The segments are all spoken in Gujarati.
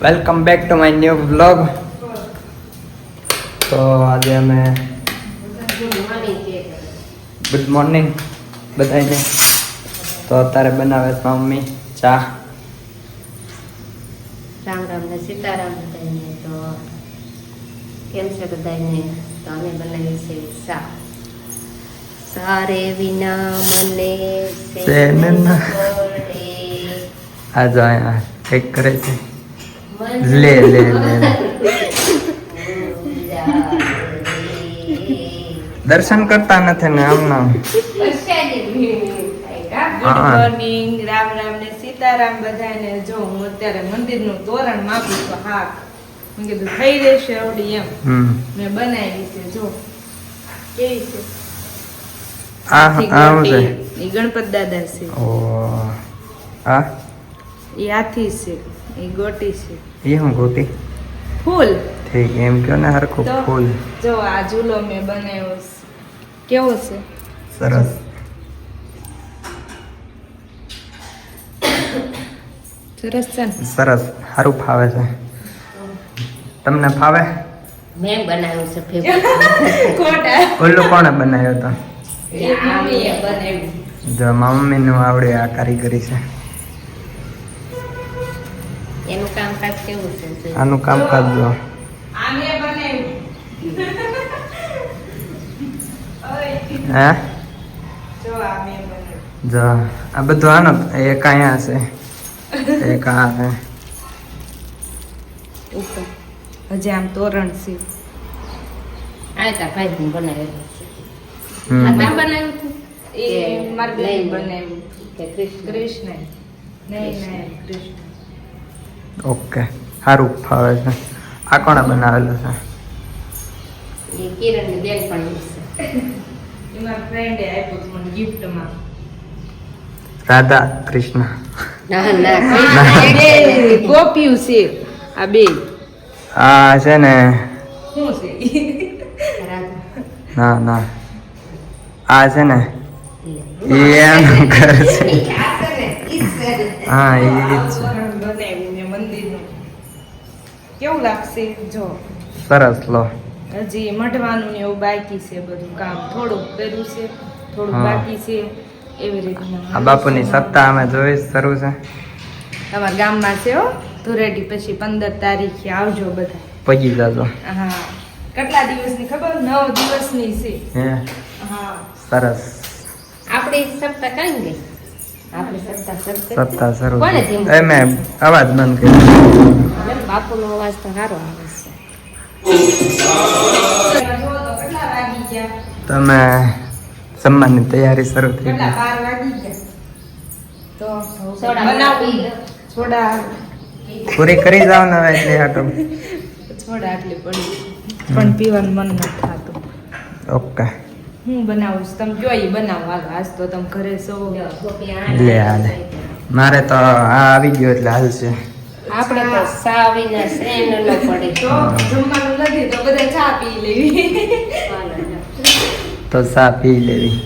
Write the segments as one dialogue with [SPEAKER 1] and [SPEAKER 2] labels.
[SPEAKER 1] Welcome back to my new vlog. તો આજે અમે ગુડ મોર્નિંગ બધાને. તો અત્યારે બનાવે છે મમ્મી ચા.
[SPEAKER 2] રામ રામ ને સીતારામ બધાને. તો કેમ છે બધાને? તો અમે બનાવી છે ચા. સારે વિના મને
[SPEAKER 1] શેન ન આ જો અહીંયા કંઈક કરે છે. લે લે લે દર્શન કરતા નથી ને આમ નામ.
[SPEAKER 3] ગુડ મોર્નિંગ, રામ રામ ને સીતારામ બધાને. જો હું અત્યારે મંદિરનું તોરણ માપું છું. હા, મેં કીધું થઈ રહેશે આવડી એમ. મેં બનાવી છે. જો કેવી છે. એ ગણપત દાદા છે.
[SPEAKER 1] ઓ આ
[SPEAKER 3] એ હાથી છે. એ ગોટી છે.
[SPEAKER 1] એ હું ગોટી
[SPEAKER 3] ફૂલ.
[SPEAKER 1] ઠીક એમ કયો ને હરખું
[SPEAKER 3] તો
[SPEAKER 1] ફૂલ.
[SPEAKER 3] જો આ ઝૂલો મેં બનાવ્યો છે. કેવો છે?
[SPEAKER 1] સરસ.
[SPEAKER 3] સરસ છે ને?
[SPEAKER 1] સરસ સારું ફાવે છે. તમને ફાવે?
[SPEAKER 2] મેં બનાવ્યું છે ફેવરેટ.
[SPEAKER 3] ખોટા.
[SPEAKER 1] ઓલું કોણે બનાવ્યો હતો?
[SPEAKER 3] એ મમ્મીએ બનાવ્યું.
[SPEAKER 1] જો મમ્મી નું આવડે આ કારીગરી છે.
[SPEAKER 2] એનું કામકાજ કેવું છે?
[SPEAKER 1] આનું કામકાજ જો
[SPEAKER 3] આ મેં બનાવ્યું. ઓય.
[SPEAKER 1] હે
[SPEAKER 3] જો આ મેં બનાવ્યું.
[SPEAKER 1] જો આ બધું આનો એક અહીંયા છે એક આ છે.
[SPEAKER 3] ઉપર હજી આમ તોરણ છે.
[SPEAKER 2] આ તા ભાઈ બનાવેલું છે.
[SPEAKER 1] હમ.
[SPEAKER 2] આ મેં બનાવ્યું હતું
[SPEAKER 3] એ મારી બેન
[SPEAKER 2] નહીં.
[SPEAKER 3] બનાવ્યું.
[SPEAKER 2] કે કૃષ્ણ
[SPEAKER 3] કૃષ્ણ નહીં કૃષ્ણ.
[SPEAKER 1] ઓકે સારું ફાવે છે. આ કોણે બનાવેલું છે?
[SPEAKER 2] એ કિરણની બેન પણ છે.
[SPEAKER 3] એ મારા ફ્રેન્ડે આપ્યું હતું મને ગિફ્ટમાં.
[SPEAKER 1] રાધા કૃષ્ણ.
[SPEAKER 2] ના ના
[SPEAKER 3] બે ગોપિયું છે આ બે.
[SPEAKER 1] આ છે ને
[SPEAKER 3] શું છે?
[SPEAKER 1] ના ના આ છે ને એનું ઘર છે. હા એ જ છે.
[SPEAKER 3] તોરણ બનાવ્યું મેં મંદિરનું. કેવું લાગશે? જો
[SPEAKER 1] સરસ લો.
[SPEAKER 3] હજી મઢવાનું ને એવું બાકી છે. બધું કામ થોડુંક કર્યું છે, થોડુંક
[SPEAKER 1] હા.
[SPEAKER 3] બાકી છે. એવી રીતના
[SPEAKER 1] આ બાપુની સત્તા અમે જોઈ શરૂ છે.
[SPEAKER 3] તમારા ગામમાં છે હો ધુરેટી. પછી 15 તારીખે આવજો બધા.
[SPEAKER 1] પગી જાજો.
[SPEAKER 3] હા, કેટલા દિવસની ખબર? 9 દિવસની છે.
[SPEAKER 1] હે
[SPEAKER 3] હા,
[SPEAKER 1] સરસ.
[SPEAKER 2] આપણી સત્તા કઈ ગઈ? આપણી સત્તા
[SPEAKER 1] સત્તા શરૂ
[SPEAKER 2] કોને
[SPEAKER 1] છે.
[SPEAKER 2] ધીમું?
[SPEAKER 1] એ મેં અવાજ બંધ કર્યો.
[SPEAKER 2] બાપુનો અવાજ તો સારો આવે છે.
[SPEAKER 3] જો તો કેટલા વાગી ગયા?
[SPEAKER 1] તમે જમવાની તૈયારી શરૂ થઈ
[SPEAKER 3] કેટલા
[SPEAKER 1] ગઈ.
[SPEAKER 3] 12 વાગી ગયા. તો
[SPEAKER 2] સોડા
[SPEAKER 3] બનાવી સોડા.
[SPEAKER 1] પૂરી કરી જાવ ને હવે એટલે આટો.
[SPEAKER 3] સોડા આટલી પડી પણ પીવાનું મન નથી થતું.
[SPEAKER 1] ઓકે
[SPEAKER 3] હું બનાવું છું? તમે કયો ઈ બનાવો. હાલો, આજ તો તમે ઘરે છો.
[SPEAKER 1] લે હાલે. મારે તો આ આવી ગયો એટલે હાલ છે.
[SPEAKER 2] આપણે તો સાવીને સેન ન પડે.
[SPEAKER 3] તો જમવાનું નથી તો બધા ચા પી લેવી.
[SPEAKER 1] તો ચા પી લેવી.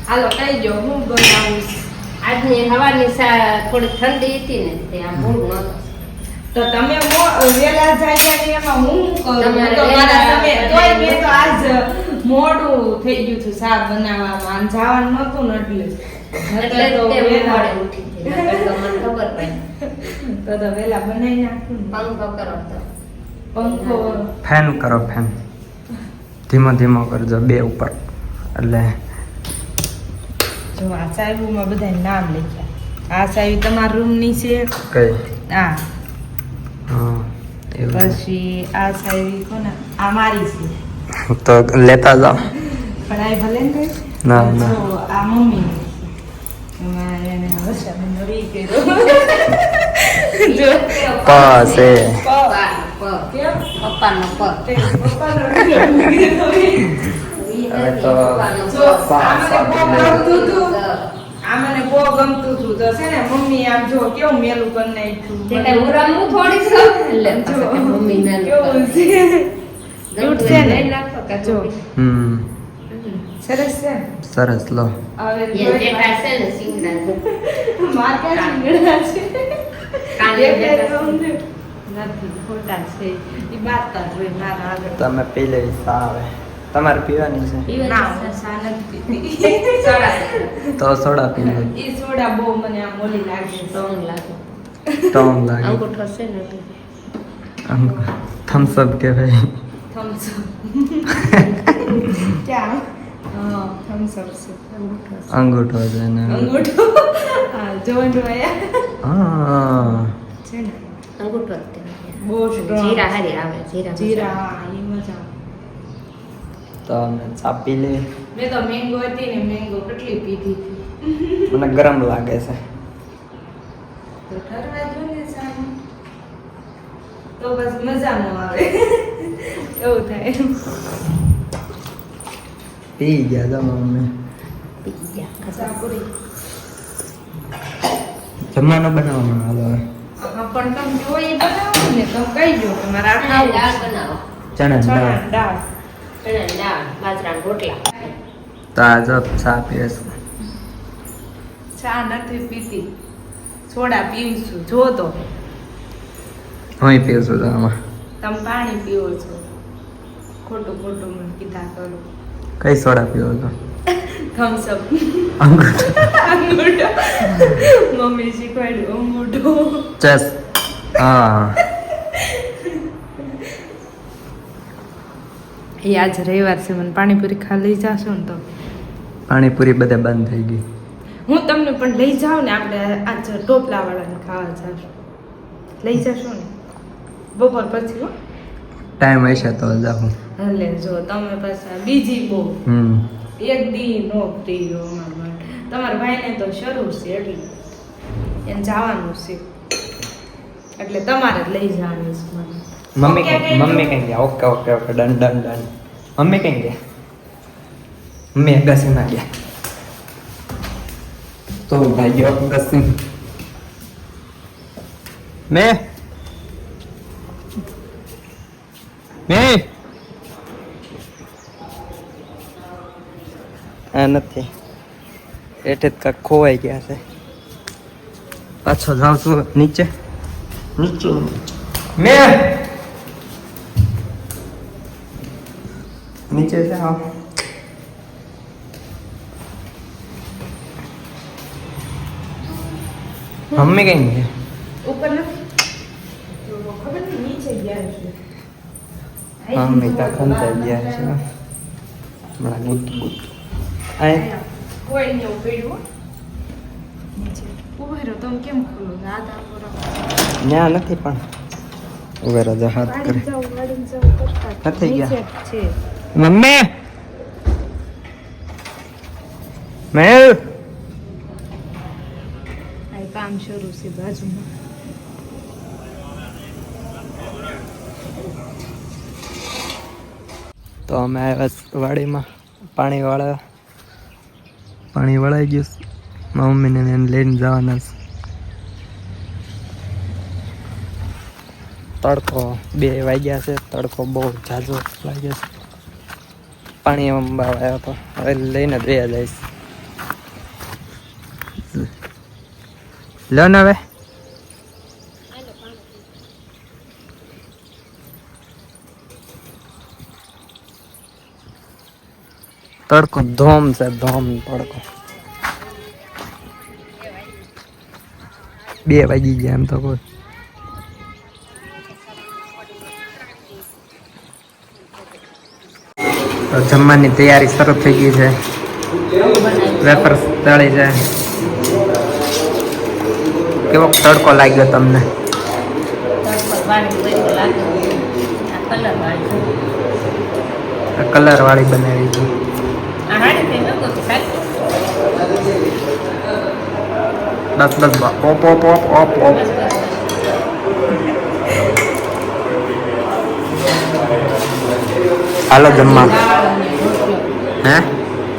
[SPEAKER 3] હાલો, કઈ ગયો હું બનાવું છું?
[SPEAKER 2] આજની હવાની સા થોડી ઠંડી હતી ને તે આ મૂળ નહોતો.
[SPEAKER 3] તો તમે વેલા જાગ્યા ને એમાં હું કરું?
[SPEAKER 2] તમારે
[SPEAKER 3] તો મારા
[SPEAKER 2] વહેલા
[SPEAKER 3] તમે તોય મેં તો આજ મોડું થઈ ગયું હતું શાક બનાવવામાં. આમ જવાનું નતું ને એટલે
[SPEAKER 2] એટલે
[SPEAKER 3] તો
[SPEAKER 2] તે
[SPEAKER 3] વહેલા
[SPEAKER 2] મોડે ઉઠી ગઈ. નકર તો મને ખબર પડી.
[SPEAKER 3] તો વહેલા બનાવી નાખું ને.
[SPEAKER 2] પંખો કરો તો.
[SPEAKER 3] પંખો
[SPEAKER 1] ફેન કરો ફેન. ધીમો ધીમો કરજો બે ઉપર એટલે.
[SPEAKER 3] જો આ સાહેબોમાં બધા નામ લખ્યા. આ સાહેબ તમારા રૂમ ની છે.
[SPEAKER 1] કઈ
[SPEAKER 3] આ
[SPEAKER 1] હા એવું
[SPEAKER 3] પછી આ સાહેબ કોને? આ મારી છે.
[SPEAKER 1] તો લેતા જાઓ.
[SPEAKER 3] પણ આ ભલે ને કઈ.
[SPEAKER 1] ના ના
[SPEAKER 3] જો આ મમ્મી એમાં એને વર્ષાબેન રી કર્યો. જો
[SPEAKER 1] પાસે
[SPEAKER 2] પપ્પાનો પ.
[SPEAKER 3] કેમ?
[SPEAKER 2] પપ્પાનો પ.
[SPEAKER 3] તે પપ્પાનો રી કર્યો.
[SPEAKER 1] હવે તો
[SPEAKER 3] જો આ મને બહુ ગમતું હતું. આ મને બહુ ગમતું હતું. તો છે ને મમ્મી આમ જો કેવું મેલું કરી નાખ્યું.
[SPEAKER 2] તે કઈ હું રમવું થોડી છું. એટલે
[SPEAKER 3] જો
[SPEAKER 2] પાછા કે મમ્મી મેલું
[SPEAKER 3] કેવું
[SPEAKER 2] કરે.
[SPEAKER 3] છે. ક્યુટ છે ને?
[SPEAKER 2] લઈ નાખો કે
[SPEAKER 3] જો.
[SPEAKER 1] હમ
[SPEAKER 3] સરસ છે.
[SPEAKER 1] સરસ લો.
[SPEAKER 3] હવે
[SPEAKER 2] એ જેઠા છે ને સિંગડા
[SPEAKER 3] માતા સિંગડા છે.
[SPEAKER 2] કાન પાણી
[SPEAKER 3] દેખાય
[SPEAKER 2] દેતા
[SPEAKER 3] છે નથી ખોટા છે ઈ બાતા જ હોય મારા આગળ
[SPEAKER 1] તમે પી લેવી સા આવે તમારે પીવાની છે
[SPEAKER 3] ના હું સા નથી પીતી
[SPEAKER 1] તો સોડા પી લે
[SPEAKER 3] ઈ સોડા બહુ મને આમ ઓલી લાગે છે
[SPEAKER 2] સોંગ લાગે
[SPEAKER 1] ટોમ લાગે
[SPEAKER 2] અંગૂઠો છે ને
[SPEAKER 1] થમ્સ અપ કે ભાઈ
[SPEAKER 3] થમ્સ ક્યાં હા થમ્સ અપ છે
[SPEAKER 2] અંગૂઠો છે.
[SPEAKER 1] અંગૂઠો છે ને
[SPEAKER 3] અંગૂઠો હા જોવાનું આયા
[SPEAKER 1] હા
[SPEAKER 3] છે ને
[SPEAKER 2] અંગૂઠો જ કહેવાય.
[SPEAKER 3] બહુ strong.
[SPEAKER 2] જીરા હારી આવે જીરા
[SPEAKER 3] જીરા હા ઈ મજા આવે.
[SPEAKER 1] તો અમે ચા પી લે
[SPEAKER 3] મેં તો મેંગો હતી ને મેંગો કેટલી પીધી હતી
[SPEAKER 1] મને ગરમ લાગે છે
[SPEAKER 3] તો ઠરવા જો ને સારું તો બસ મજા ન આવે એવું થાય
[SPEAKER 1] પી ગયા તો મમ્મી
[SPEAKER 2] પી ગયા
[SPEAKER 3] સાપુરી
[SPEAKER 1] જમવાનું બનાવવાનું હાલો હવે.
[SPEAKER 3] હા પણ તમે જો એ બનાવો ને તમે કહી દો કે મારે આ ખાવું
[SPEAKER 2] દાળ
[SPEAKER 3] છે.
[SPEAKER 2] બનાવો
[SPEAKER 1] ચણાની દાળ
[SPEAKER 3] ચણાની દાળ
[SPEAKER 2] ચણાની દાળ બાજરાના રોટલા
[SPEAKER 1] તો આ જો ચા પીએ છે
[SPEAKER 3] ચા નથી પીતી સોડા પીવું છું જો તો
[SPEAKER 1] હું પીવું છું તો આમાં
[SPEAKER 3] તમે પાણી પીવો છો ખોટું ખોટું મને કીધા કરો
[SPEAKER 1] કઈ સોડા પીવો છો
[SPEAKER 3] થમ્સ અપ
[SPEAKER 1] અંગૂઠો
[SPEAKER 3] અંગૂઠો મમ્મી શીખવાડ્યું અંગૂઠો
[SPEAKER 1] ચેસ હા
[SPEAKER 3] એ આજ રવિવાર છે મને પાણીપુરી ખા લઈ જાશો ને તો
[SPEAKER 1] પાણીપુરી બધે બંધ થઈ ગઈ
[SPEAKER 3] હું તમને પણ લઈ જાઉં ને આપણે આજ ટોપલાવાળાને ખાવા જાશું લઈ જશો ને બપોર પછી હો
[SPEAKER 1] ટાઈમ હશે તો જાઉં
[SPEAKER 3] એટલે જો તમે પાછા બીજી બહુ એક દી નો ફ્રી હો અમારા માટે તમારા ભાઈને તો શરૂ છે એટલે એને જવાનું છે એટલે તમારે જ લઈ જવાનું છે મને
[SPEAKER 1] મમ્મી
[SPEAKER 3] Okay,
[SPEAKER 1] કઈ મમ્મી કઈ ગયા okay okay okay done done done mummy કઈ ગયા મમ્મી અગાસીમાં ગયા તો ભાઈ ગયો અગાસી મેં આ નથી એટલે જ કાંઈક ખોવાઈ ગયા છે પાછો જાઉં છું નીચે નીચે મેં નીચે જાઓ મમ્મી કઈ ગયા
[SPEAKER 3] ઉપર નથી તો ખબર નહીં નીચે ગયા છે
[SPEAKER 1] મમ્મી તો ખંતાઈ ગયા છે હમણાં ગુટ ગુટ આ
[SPEAKER 3] કોઈ ને પડ્યું નીચે ઉભો રહ્યો તમે કેમ ખોલો હાથ આપો રાખો
[SPEAKER 1] ન્યા નથી પણ ઉભે રાજા હાથ કરે
[SPEAKER 3] વાડીને જાઉં કરતા
[SPEAKER 1] નથી ગયા.
[SPEAKER 3] નીચે જ છે
[SPEAKER 1] મમ્મી મેલ
[SPEAKER 3] આ કામ શરૂ છે બાજુમાં
[SPEAKER 1] તો અમે આવ્યા વાડીમાં પાણી વળાઈ ગયું છે. મારા મમ્મીને એને લઈને જવાના છે તડકો 2 વાગ્યા છે તડકો બહુ ઝાઝો લાગ્યો છે પાણી અંબા આવ્યો તો હવે લઈને જ રહ્યા જઈશ લો ને હવે તડકો ધોમ છે ધોમ તડકો 2 વાગી ગયા એમ તો કોઈ તો જમવાની તૈયારી શરૂ થઈ ગઈ છે વેફર તળી છે કેવો તડકો લાગ્યો તમને કલર વાળી બનાવી છે બસ બસ ઓપ ઓપ ઓપ ઓપ ઓપ હાલો જમવા હે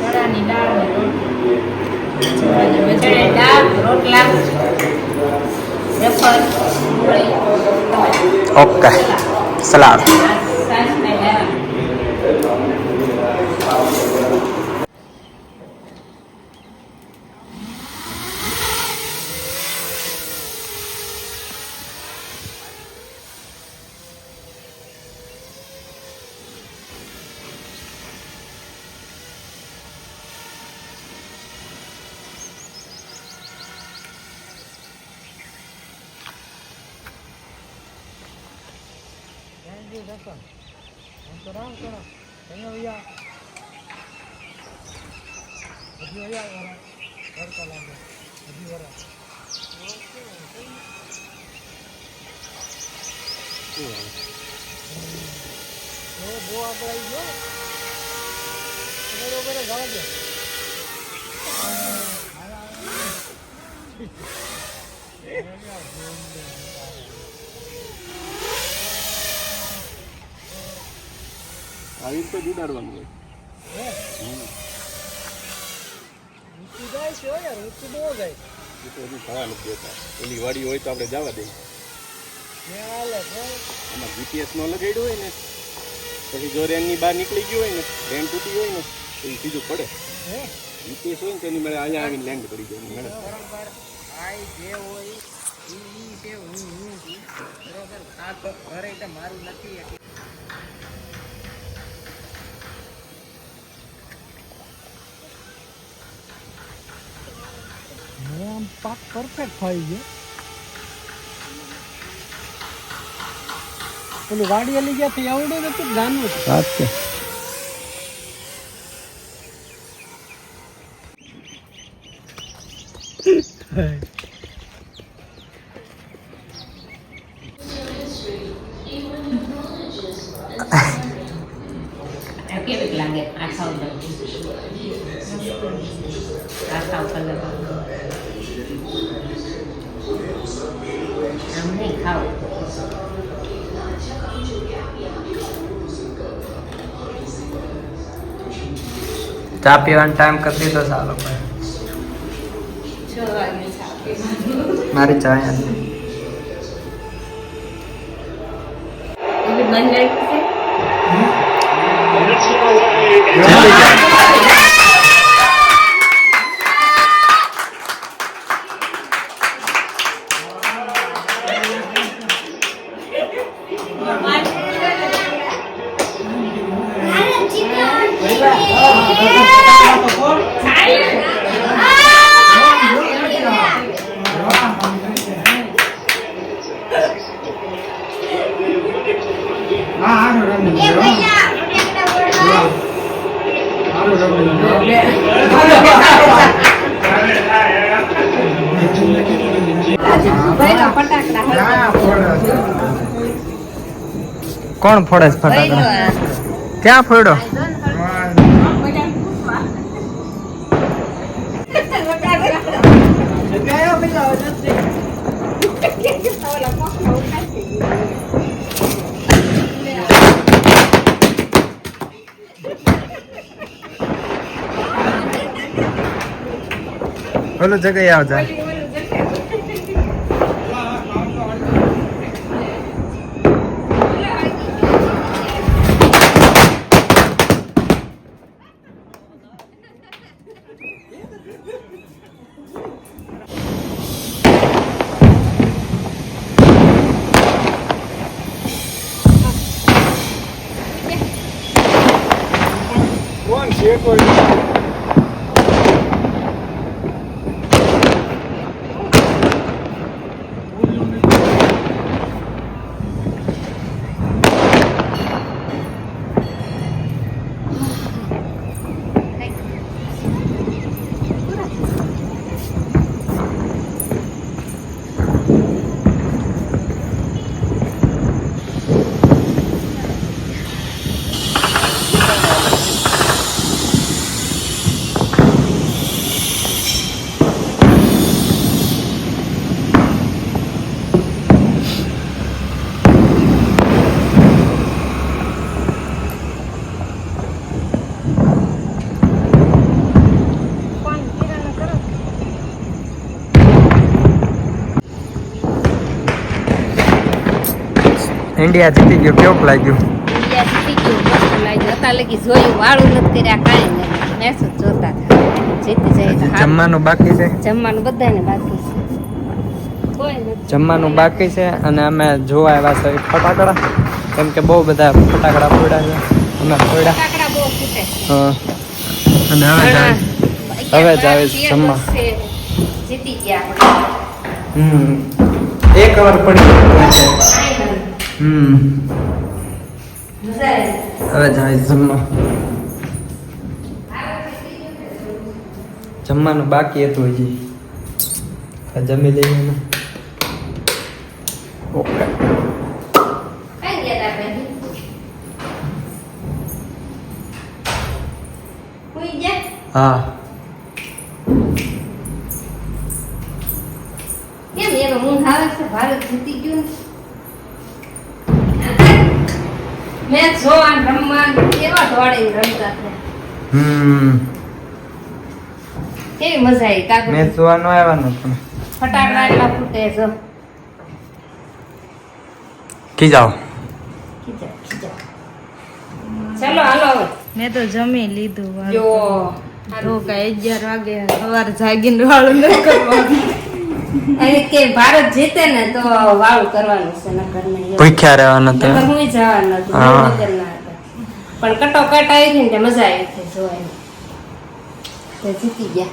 [SPEAKER 3] ચણાની દાળ ને
[SPEAKER 2] રોટલા વેફર
[SPEAKER 1] ઓકે સલાડ
[SPEAKER 4] આવી તો જુડાડવાનું હોય થવા નથી દેતા ઓલી વાડી હોય તો આપણે જવા દઈએ આમાં જીપીએસ નો લગાડ્યું હોય ને પછી જો રેનની બહાર નીકળી ગયું હોય ને રેન તૂટી હોય ને તો એ સીધું પડે જીપીએસ હોય ને તેની મેળે અહીંયા આવીને લેન્ડ કરી જાય મેળે
[SPEAKER 1] મારું નથી આમ પાક પરફેક્ટ થઈ ગયો પેલું વાડી લઈ ગયા થી આવડું નથી ગાનું વાત છે
[SPEAKER 2] કેવી લાગે આખાવ કલર આમ નહીં ખાવ
[SPEAKER 1] ચા પીવાનો ટાઈમ કરી દીધો ચાલો
[SPEAKER 3] 6 વાગે ચા પીવાનું
[SPEAKER 1] મારી ચા અહીંયા
[SPEAKER 2] એટલે બંધ રાખી
[SPEAKER 1] કોણ ફોડે છે ફટાકડા ક્યાં ફોડ્યો ઓલું જગ્યાએ આવજા
[SPEAKER 4] કોણ છે કોઈ
[SPEAKER 1] ઇન્ડિયા જીતી ગયું કેવું લાગ્યું
[SPEAKER 2] ઇન્ડિયા જીતી ગયું મસ્ત લાગ્યું હતા લગી જોયું વાળું નથી કર્યા કાંઈ નહીં મેચ જ જોતા જીતી જાય તો હારું.
[SPEAKER 1] જમવાનું બાકી છે
[SPEAKER 2] જમવાનું બધાને બાકી છે કોઈ નથી
[SPEAKER 1] જમવાનું બાકી છે અને અમે જોવા આવ્યા છે ફટાકડા કેમ કે બહુ બધા ફટાકડા ફોડ્યા છે અમે ફોડ્યા
[SPEAKER 2] કાકડા બહુ ફૂટે
[SPEAKER 1] હા અને હવે જ આવે છે જમવા
[SPEAKER 2] જીતી ગયા
[SPEAKER 1] એક વાર પડી ગયું છે.
[SPEAKER 2] મજા આવી.
[SPEAKER 1] હવે જાય જમવા. જમવાનું બાકી હતું હજી. જમી લઈએ ને. ઓકે.
[SPEAKER 2] કઈ ગયા તા ભાઈ? કોઈ ગયા?
[SPEAKER 1] હા.
[SPEAKER 2] કેમ એનો ઊંઘ આવે છે? ભારત જીતી ગયું ને? મેચ જોવા રમવા કેવા દોડીને રમતા હતા. કેવી મજા આવી કાકા.
[SPEAKER 1] મેં જોવાનું આવવાનું પણ
[SPEAKER 2] ફટાકડા એટલા ફૂટે છે.
[SPEAKER 1] કી જાઓ.
[SPEAKER 2] ખીજા, ખીજા. ચાલો હાલો હવે.
[SPEAKER 3] મેં તો જમી લીધું
[SPEAKER 2] જો
[SPEAKER 3] તો કઈ 11 વાગે સવારે જાગીને વાળું ન કરવાનું.
[SPEAKER 2] અને કે ભારત જીતે ને તો વાળું કરવાનું છે નકર નહીં.
[SPEAKER 1] ભૂખ્યા રહેવાના
[SPEAKER 2] નકર
[SPEAKER 1] હતા.
[SPEAKER 2] હું જવાનું હતું.
[SPEAKER 1] હા.
[SPEAKER 2] ભાવનગરના હતા. પણ કટોકટ આવી હતી ને તે મજા આવી હતી જોવાની. તો જીતી ગયા.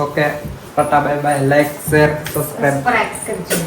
[SPEAKER 1] Okay tata bye bye like share subscribe
[SPEAKER 2] subscribe કરજો.